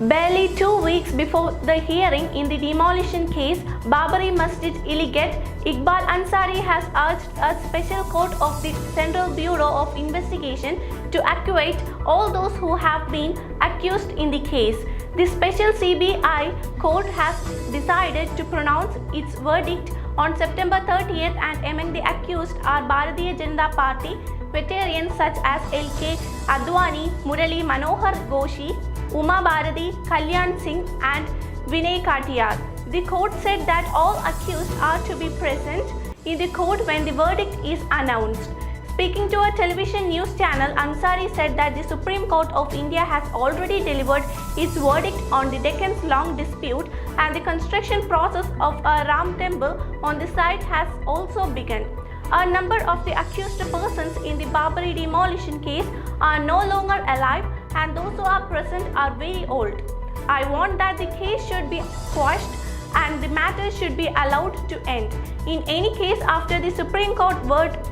Barely 2 weeks before the hearing in the demolition case, Babri Masjid illegate, Iqbal Ansari has urged a special court of the Central Bureau of Investigation to acquit all those who have been accused in the case. The special CBI court has decided to pronounce its verdict on September 30th, and among the accused are Bharatiya Janata Party veterans such as L.K. Advani, Murali Manohar Joshi, Uma Bharati, Kalyan Singh and Vinay Katiyar. The court said that all accused are to be present in the court when the verdict is announced. Speaking to a television news channel, Ansari said that the Supreme Court of India has already delivered its verdict on the decades-long dispute, and the construction process of a Ram temple on the site has also begun. A number of the accused persons in the Babri demolition case are no longer alive, and those who are present are very old. I want that the case should be quashed and the matter should be allowed to end. In any case, after the Supreme Court verdict,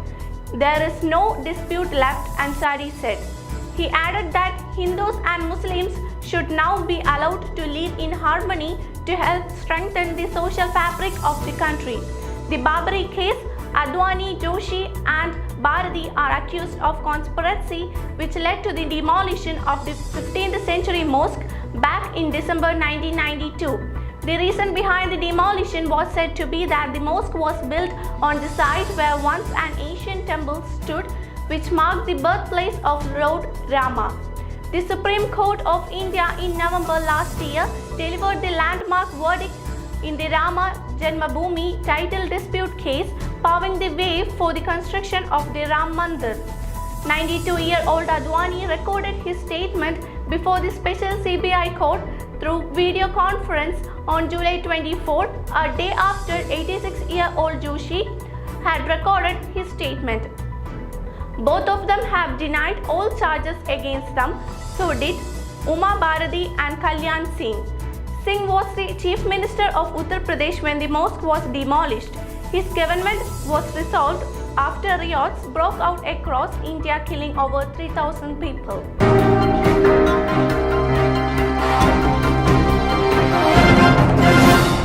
there is no dispute left, Ansari said. He added that Hindus and Muslims should now be allowed to live in harmony to help strengthen the social fabric of the country. The Babri case, Advani, Joshi and Bharati are accused of conspiracy which led to the demolition of the 15th century mosque back in December 1992. The reason behind the demolition was said to be that the mosque was built on the site where once an ancient temple stood, which marked the birthplace of Lord Rama. The Supreme Court of India in November last year delivered the landmark verdict in the Rama Janmabhoomi title dispute case, paving the way for the construction of the Ram Mandir. 92-year-old Advani recorded his statement before the special CBI court through video conference on July 24, a day after 86-year-old Joshi had recorded his statement. Both of them have denied all charges against them, so did Uma Bharati and Kalyan Singh. Singh was the Chief Minister of Uttar Pradesh when the mosque was demolished. His government was dissolved after riots broke out across India, killing over 3,000 people.